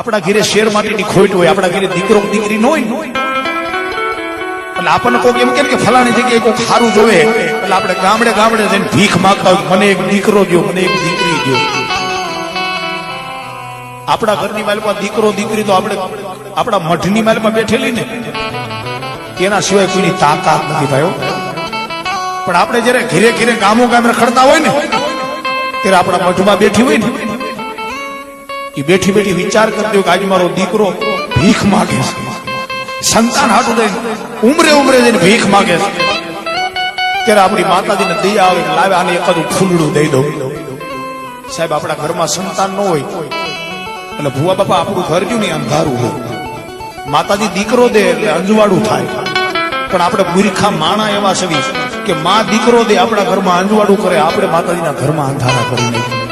આપણા ઘરે શેર માટીની ખોટ હોય, આપણા ઘરે દીકરો દીકરી ન હોય એટલે આપણને કોઈક એમ કે ફલાણી જગ્યાએ કોઈક સારું જોવે એટલે આપણે ગામડે ગામડે જઈને ભીખ માંગતા હોય, મને એક દીકરો દો, મને એક દીકરી દો. આપણા ઘરની માલમાં દીકરો દીકરી તો આપણે આપણા મઠની માલમાં બેઠેલી ને એના સિવાય કોઈની તાકાત નથી ભાઈઓ. પણ આપણે જયારે ઘરે ઘરે ગામો ગામ રખડતા હોય ને ત્યારે આપણા મઠમાં બેઠી હોય ને એ બેઠી બેઠી વિચાર કરતી હોય કે આજે મારો દીકરો ભીખ માગે છે, સંતાન હાટું દઈને ઉમરે ઉમરે જઈને ભીખ માગે છે. ત્યારે આપણી માતાજીને દયા આવે, લાવે આને એકાદું ફૂલડું દઈ દઉં. સાહેબ આપણા ઘરમાં સંતાન ન હોય એટલે ભુવા બાપા આપણું ઘર ગયું ને અંધારું હોય. માતાજી દીકરો દે એટલે અંજવાળું થાય. પણ આપણે મૂર્ખા માણા એવા છે કે માં દીકરો દે આપણા ઘરમાં અંજવાળું કરે, આપણે માતાજીના ઘરમાં અંધારા કરી નાખીએ.